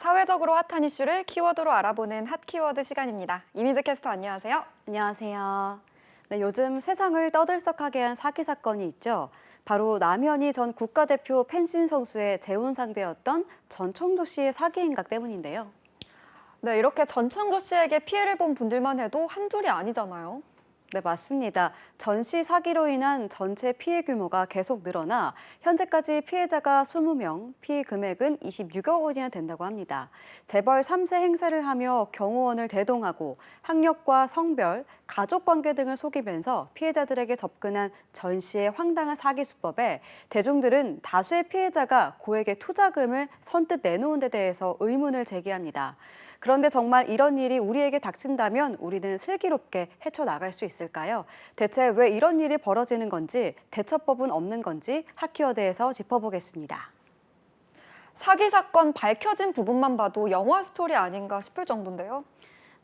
사회적으로 핫한 이슈를 키워드로 알아보는 핫 키워드 시간입니다. 이민재 캐스터 안녕하세요. 안녕하세요. 네, 요즘 세상을 떠들썩하게 한 사기 사건이 있죠. 바로 남현희 전 국가대표 펜싱 선수의 재혼 상대였던 전청조 씨의 사기 행각 때문인데요. 네, 이렇게 전청조 씨에게 피해를 본 분들만 해도 한둘이 아니잖아요. 네, 맞습니다. 전시 사기로 인한 전체 피해 규모가 계속 늘어나 현재까지 피해자가 20명, 피해 금액은 26억 원이나 된다고 합니다. 재벌 3세 행세를 하며 경호원을 대동하고 학력과 성별, 가족 관계 등을 속이면서 피해자들에게 접근한 전시의 황당한 사기 수법에 대중들은 다수의 피해자가 고액의 투자금을 선뜻 내놓은 데 대해서 의문을 제기합니다. 그런데 정말 이런 일이 우리에게 닥친다면 우리는 슬기롭게 헤쳐나갈 수 있을까요? 대체 왜 이런 일이 벌어지는 건지, 대처법은 없는 건지 핫키워드에서 짚어보겠습니다. 사기 사건 밝혀진 부분만 봐도 영화 스토리 아닌가 싶을 정도인데요.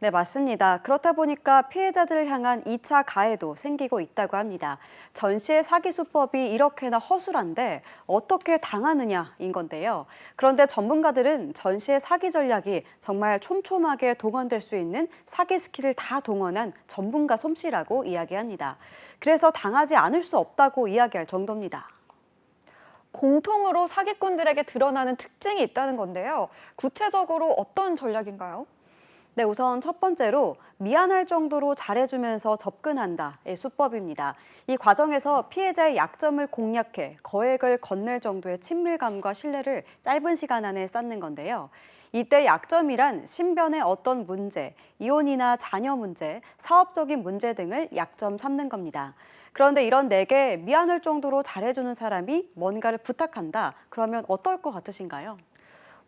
네, 맞습니다. 그렇다 보니까 피해자들을 향한 2차 가해도 생기고 있다고 합니다. 전시의 사기 수법이 이렇게나 허술한데 어떻게 당하느냐인 건데요. 그런데 전문가들은 전시의 사기 전략이 정말 촘촘하게 동원될 수 있는 사기 스킬을 다 동원한 전문가 솜씨라고 이야기합니다. 그래서 당하지 않을 수 없다고 이야기할 정도입니다. 공통으로 사기꾼들에게 드러나는 특징이 있다는 건데요. 구체적으로 어떤 전략인가요? 네, 우선 첫 번째로 미안할 정도로 잘해주면서 접근한다의 수법입니다. 이 과정에서 피해자의 약점을 공략해 거액을 건넬 정도의 친밀감과 신뢰를 짧은 시간 안에 쌓는 건데요. 이때 약점이란 신변의 어떤 문제, 이혼이나 자녀 문제, 사업적인 문제 등을 약점 삼는 겁니다. 그런데 이런 내게 미안할 정도로 잘해주는 사람이 뭔가를 부탁한다. 그러면 어떨 것 같으신가요?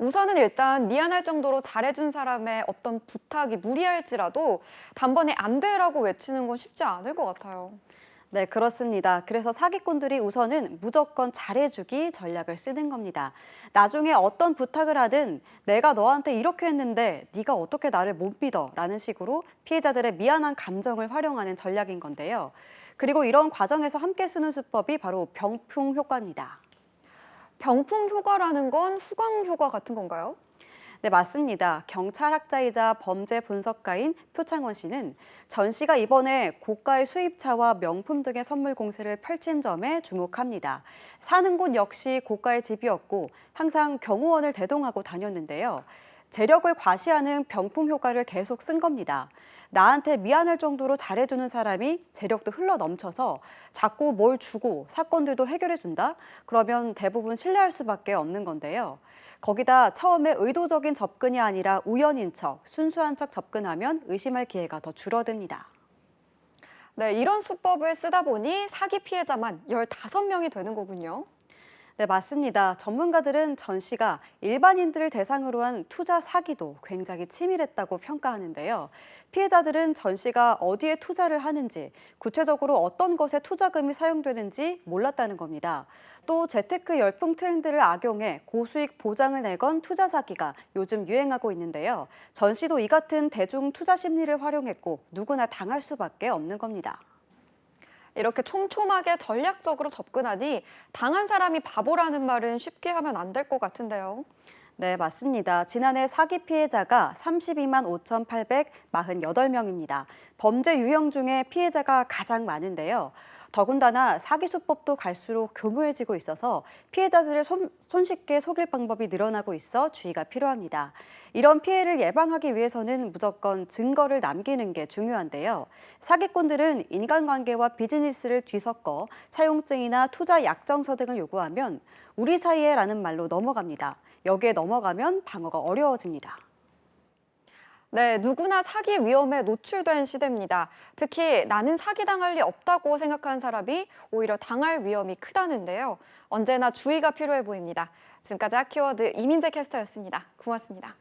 우선은 일단 미안할 정도로 잘해준 사람의 어떤 부탁이 무리할지라도 단번에 안 돼라고 외치는 건 쉽지 않을 것 같아요. 네, 그렇습니다. 그래서 사기꾼들이 우선은 무조건 잘해주기 전략을 쓰는 겁니다. 나중에 어떤 부탁을 하든 내가 너한테 이렇게 했는데 네가 어떻게 나를 못 믿어? 라는 식으로 피해자들의 미안한 감정을 활용하는 전략인 건데요. 그리고 이런 과정에서 함께 쓰는 수법이 바로 병풍 효과입니다. 병풍 효과라는 건 후광 효과 같은 건가요? 네, 맞습니다. 경찰학자이자 범죄 분석가인 표창원 씨는 전 씨가 이번에 고가의 수입차와 명품 등의 선물 공세를 펼친 점에 주목합니다. 사는 곳 역시 고가의 집이었고 항상 경호원을 대동하고 다녔는데요. 재력을 과시하는 병풍 효과를 계속 쓴 겁니다. 나한테 미안할 정도로 잘해주는 사람이 재력도 흘러 넘쳐서 자꾸 뭘 주고 사건들도 해결해준다? 그러면 대부분 신뢰할 수밖에 없는 건데요. 거기다 처음에 의도적인 접근이 아니라 우연인 척, 순수한 척 접근하면 의심할 기회가 더 줄어듭니다. 네, 이런 수법을 쓰다 보니 사기 피해자만 15명이 되는 거군요. 네, 맞습니다. 전문가들은 전 씨가 일반인들을 대상으로 한 투자 사기도 굉장히 치밀했다고 평가하는데요. 피해자들은 전 씨가 어디에 투자를 하는지, 구체적으로 어떤 것에 투자금이 사용되는지 몰랐다는 겁니다. 또 재테크 열풍 트렌드를 악용해 고수익 보장을 내건 투자 사기가 요즘 유행하고 있는데요. 전 씨도 이 같은 대중 투자 심리를 활용했고 누구나 당할 수밖에 없는 겁니다. 이렇게 촘촘하게 전략적으로 접근하니 당한 사람이 바보라는 말은 쉽게 하면 안 될 것 같은데요. 네, 맞습니다. 지난해 사기 피해자가 32만 5,848명입니다. 범죄 유형 중에 피해자가 가장 많은데요. 더군다나 사기 수법도 갈수록 교묘해지고 있어서 피해자들을 손쉽게 속일 방법이 늘어나고 있어 주의가 필요합니다. 이런 피해를 예방하기 위해서는 무조건 증거를 남기는 게 중요한데요. 사기꾼들은 인간관계와 비즈니스를 뒤섞어 사용증이나 투자 약정서 등을 요구하면 우리 사이에라는 말로 넘어갑니다. 여기에 넘어가면 방어가 어려워집니다. 네, 누구나 사기 위험에 노출된 시대입니다. 특히 나는 사기당할 리 없다고 생각하는 사람이 오히려 당할 위험이 크다는데요. 언제나 주의가 필요해 보입니다. 지금까지 핫키워드 이민재 캐스터였습니다. 고맙습니다.